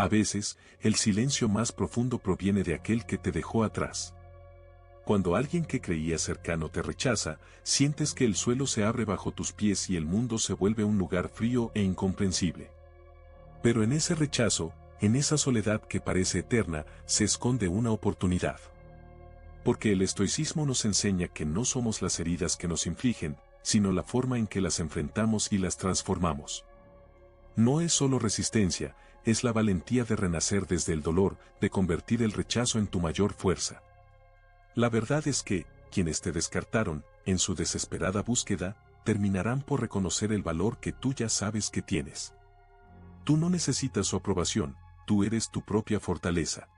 A veces, el silencio más profundo proviene de aquel que te dejó atrás. Cuando alguien que creías cercano te rechaza, sientes que el suelo se abre bajo tus pies y el mundo se vuelve un lugar frío e incomprensible. Pero en ese rechazo, en esa soledad que parece eterna, se esconde una oportunidad. Porque el estoicismo nos enseña que no somos las heridas que nos infligen, sino la forma en que las enfrentamos y las transformamos. No es solo resistencia, es la valentía de renacer desde el dolor, de convertir el rechazo en tu mayor fuerza. La verdad es que, quienes te descartaron, en su desesperada búsqueda, terminarán por reconocer el valor que tú ya sabes que tienes. Tú no necesitas su aprobación, tú eres tu propia fortaleza.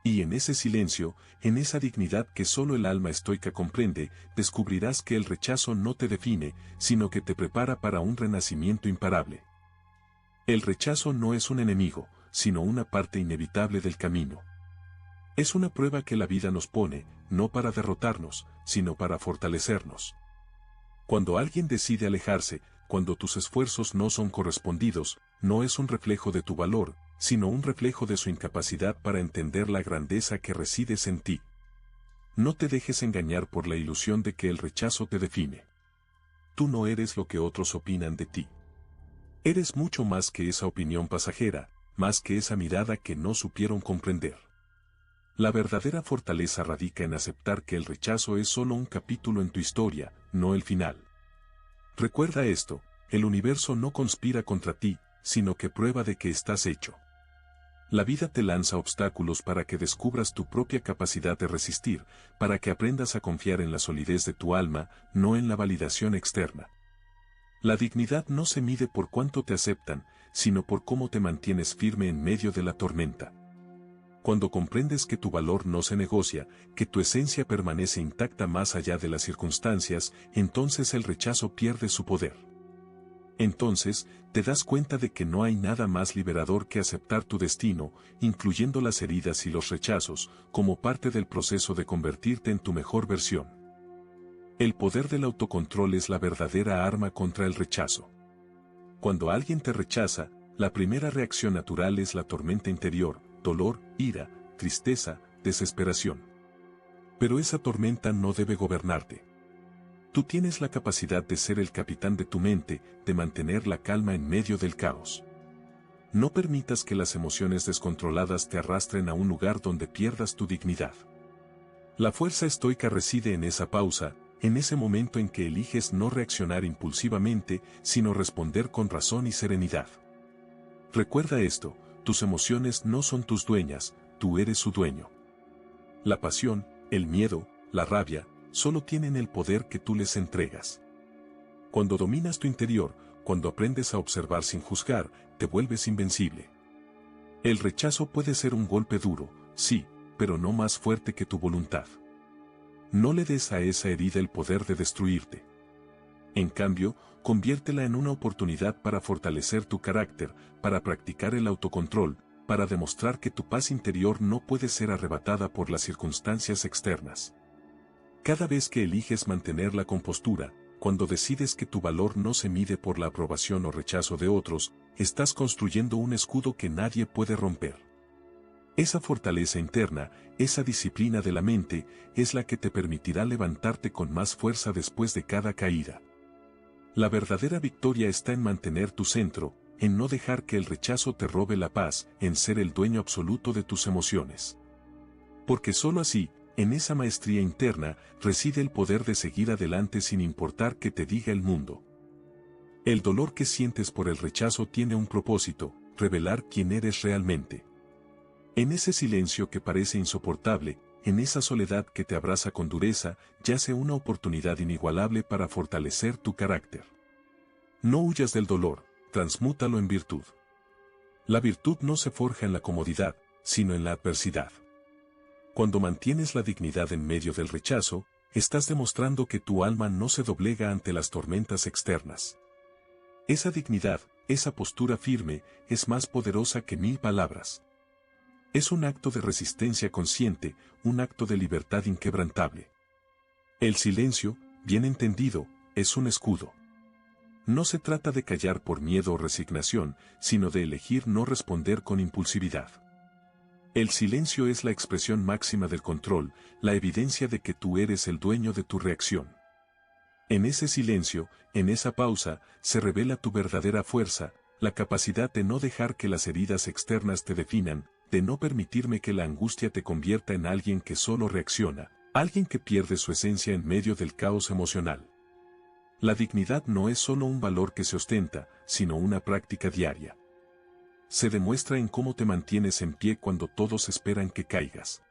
Y en ese silencio, en esa dignidad que solo el alma estoica comprende, descubrirás que el rechazo no te define, sino que te prepara para un renacimiento imparable. El rechazo no es un enemigo, sino una parte inevitable del camino. Es una prueba que la vida nos pone, no para derrotarnos, sino para fortalecernos. Cuando alguien decide alejarse, cuando tus esfuerzos no son correspondidos, no es un reflejo de tu valor, sino un reflejo de su incapacidad para entender la grandeza que resides en ti. No te dejes engañar por la ilusión de que el rechazo te define. Tú no eres lo que otros opinan de ti. Eres mucho más que esa opinión pasajera, más que esa mirada que no supieron comprender. La verdadera fortaleza radica en aceptar que el rechazo es solo un capítulo en tu historia, no el final. Recuerda esto, el universo no conspira contra ti, sino que prueba de que estás hecho. La vida te lanza obstáculos para que descubras tu propia capacidad de resistir, para que aprendas a confiar en la solidez de tu alma, no en la validación externa. La dignidad no se mide por cuánto te aceptan, sino por cómo te mantienes firme en medio de la tormenta. Cuando comprendes que tu valor no se negocia, que tu esencia permanece intacta más allá de las circunstancias, entonces el rechazo pierde su poder. Entonces, te das cuenta de que no hay nada más liberador que aceptar tu destino, incluyendo las heridas y los rechazos, como parte del proceso de convertirte en tu mejor versión. El poder del autocontrol es la verdadera arma contra el rechazo. Cuando alguien te rechaza, la primera reacción natural es la tormenta interior, dolor, ira, tristeza, desesperación. Pero esa tormenta no debe gobernarte. Tú tienes la capacidad de ser el capitán de tu mente, de mantener la calma en medio del caos. No permitas que las emociones descontroladas te arrastren a un lugar donde pierdas tu dignidad. La fuerza estoica reside en esa pausa, en ese momento en que eliges no reaccionar impulsivamente, sino responder con razón y serenidad. Recuerda esto, tus emociones no son tus dueñas, tú eres su dueño. La pasión, el miedo, la rabia, solo tienen el poder que tú les entregas. Cuando dominas tu interior, cuando aprendes a observar sin juzgar, te vuelves invencible. El rechazo puede ser un golpe duro, sí, pero no más fuerte que tu voluntad. No le des a esa herida el poder de destruirte. En cambio, conviértela en una oportunidad para fortalecer tu carácter, para practicar el autocontrol, para demostrar que tu paz interior no puede ser arrebatada por las circunstancias externas. Cada vez que eliges mantener la compostura, cuando decides que tu valor no se mide por la aprobación o rechazo de otros, estás construyendo un escudo que nadie puede romper. Esa fortaleza interna, esa disciplina de la mente, es la que te permitirá levantarte con más fuerza después de cada caída. La verdadera victoria está en mantener tu centro, en no dejar que el rechazo te robe la paz, en ser el dueño absoluto de tus emociones. Porque solo así, en esa maestría interna, reside el poder de seguir adelante sin importar qué te diga el mundo. El dolor que sientes por el rechazo tiene un propósito, revelar quién eres realmente. En ese silencio que parece insoportable, en esa soledad que te abraza con dureza, yace una oportunidad inigualable para fortalecer tu carácter. No huyas del dolor, transmútalo en virtud. La virtud no se forja en la comodidad, sino en la adversidad. Cuando mantienes la dignidad en medio del rechazo, estás demostrando que tu alma no se doblega ante las tormentas externas. Esa dignidad, esa postura firme, es más poderosa que 1000 palabras. Es un acto de resistencia consciente, un acto de libertad inquebrantable. El silencio, bien entendido, es un escudo. No se trata de callar por miedo o resignación, sino de elegir no responder con impulsividad. El silencio es la expresión máxima del control, la evidencia de que tú eres el dueño de tu reacción. En ese silencio, en esa pausa, se revela tu verdadera fuerza, la capacidad de no dejar que las heridas externas te definan, de no permitirme que la angustia te convierta en alguien que solo reacciona, alguien que pierde su esencia en medio del caos emocional. La dignidad no es solo un valor que se ostenta, sino una práctica diaria. Se demuestra en cómo te mantienes en pie cuando todos esperan que caigas.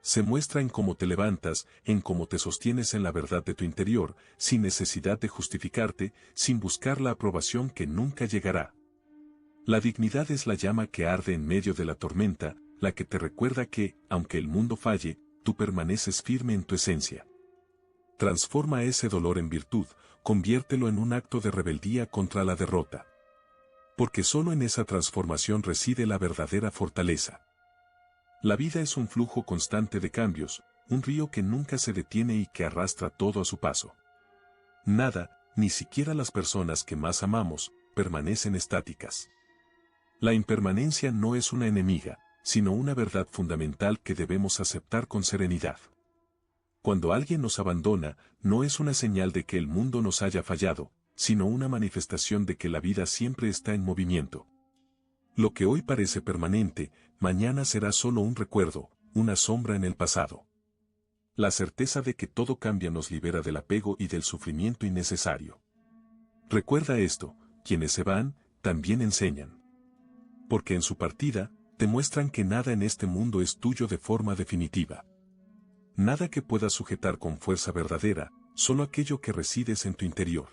Se muestra en cómo te levantas, en cómo te sostienes en la verdad de tu interior, sin necesidad de justificarte, sin buscar la aprobación que nunca llegará. La dignidad es la llama que arde en medio de la tormenta, la que te recuerda que, aunque el mundo falle, tú permaneces firme en tu esencia. Transforma ese dolor en virtud, conviértelo en un acto de rebeldía contra la derrota. Porque solo en esa transformación reside la verdadera fortaleza. La vida es un flujo constante de cambios, un río que nunca se detiene y que arrastra todo a su paso. Nada, ni siquiera las personas que más amamos, permanecen estáticas. La impermanencia no es una enemiga, sino una verdad fundamental que debemos aceptar con serenidad. Cuando alguien nos abandona, no es una señal de que el mundo nos haya fallado, sino una manifestación de que la vida siempre está en movimiento. Lo que hoy parece permanente, mañana será solo un recuerdo, una sombra en el pasado. La certeza de que todo cambia nos libera del apego y del sufrimiento innecesario. Recuerda esto, quienes se van, también enseñan. Porque en su partida, te muestran que nada en este mundo es tuyo de forma definitiva. Nada que puedas sujetar con fuerza verdadera, solo aquello que resides en tu interior.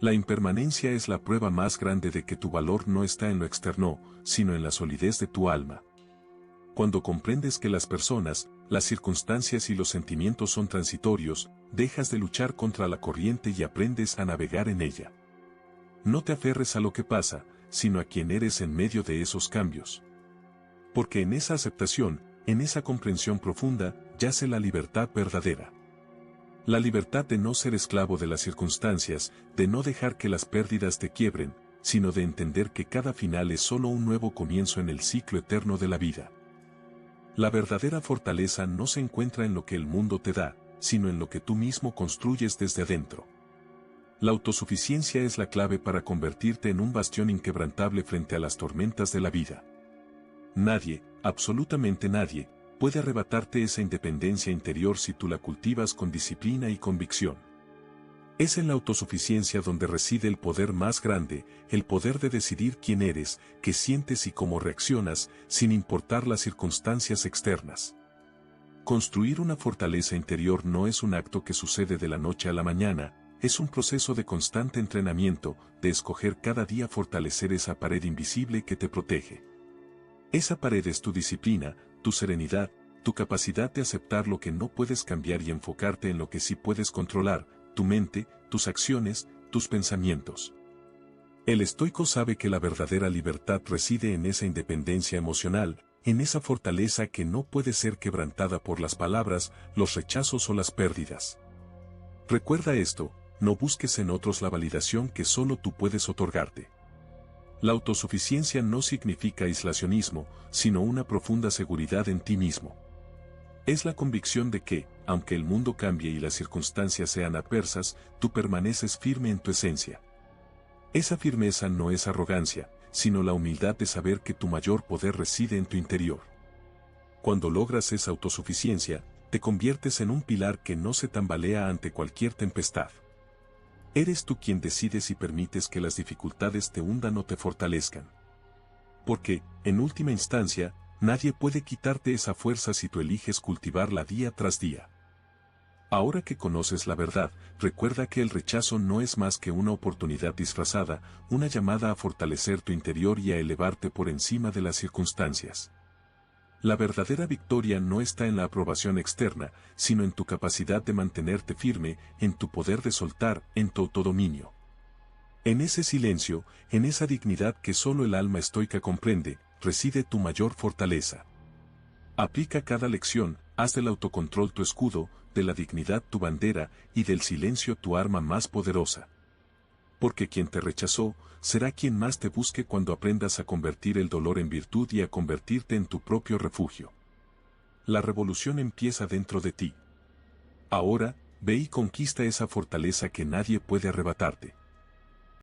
La impermanencia es la prueba más grande de que tu valor no está en lo externo, sino en la solidez de tu alma. Cuando comprendes que las personas, las circunstancias y los sentimientos son transitorios, dejas de luchar contra la corriente y aprendes a navegar en ella. No te aferres a lo que pasa, sino a quien eres en medio de esos cambios. Porque en esa aceptación, en esa comprensión profunda, yace la libertad verdadera. La libertad de no ser esclavo de las circunstancias, de no dejar que las pérdidas te quiebren, sino de entender que cada final es solo un nuevo comienzo en el ciclo eterno de la vida. La verdadera fortaleza no se encuentra en lo que el mundo te da, sino en lo que tú mismo construyes desde adentro. La autosuficiencia es la clave para convertirte en un bastión inquebrantable frente a las tormentas de la vida. Nadie, absolutamente nadie, puede arrebatarte esa independencia interior si tú la cultivas con disciplina y convicción. Es en la autosuficiencia donde reside el poder más grande, el poder de decidir quién eres, qué sientes y cómo reaccionas, sin importar las circunstancias externas. Construir una fortaleza interior no es un acto que sucede de la noche a la mañana, es un proceso de constante entrenamiento, de escoger cada día fortalecer esa pared invisible que te protege. Esa pared es tu disciplina, tu serenidad, tu capacidad de aceptar lo que no puedes cambiar y enfocarte en lo que sí puedes controlar, tu mente, tus acciones, tus pensamientos. El estoico sabe que la verdadera libertad reside en esa independencia emocional, en esa fortaleza que no puede ser quebrantada por las palabras, los rechazos o las pérdidas. Recuerda esto, no busques en otros la validación que solo tú puedes otorgarte. La autosuficiencia no significa aislacionismo, sino una profunda seguridad en ti mismo. Es la convicción de que, aunque el mundo cambie y las circunstancias sean adversas, tú permaneces firme en tu esencia. Esa firmeza no es arrogancia, sino la humildad de saber que tu mayor poder reside en tu interior. Cuando logras esa autosuficiencia, te conviertes en un pilar que no se tambalea ante cualquier tempestad. Eres tú quien decides si permites que las dificultades te hundan o te fortalezcan. Porque, en última instancia, nadie puede quitarte esa fuerza si tú eliges cultivarla día tras día. Ahora que conoces la verdad, recuerda que el rechazo no es más que una oportunidad disfrazada, una llamada a fortalecer tu interior y a elevarte por encima de las circunstancias. La verdadera victoria no está en la aprobación externa, sino en tu capacidad de mantenerte firme, en tu poder de soltar, en tu autodominio. En ese silencio, en esa dignidad que solo el alma estoica comprende, reside tu mayor fortaleza. Aplica cada lección, haz del autocontrol tu escudo, de la dignidad tu bandera y del silencio tu arma más poderosa. Porque quien te rechazó, será quien más te busque cuando aprendas a convertir el dolor en virtud y a convertirte en tu propio refugio. La revolución empieza dentro de ti. Ahora, ve y conquista esa fortaleza que nadie puede arrebatarte.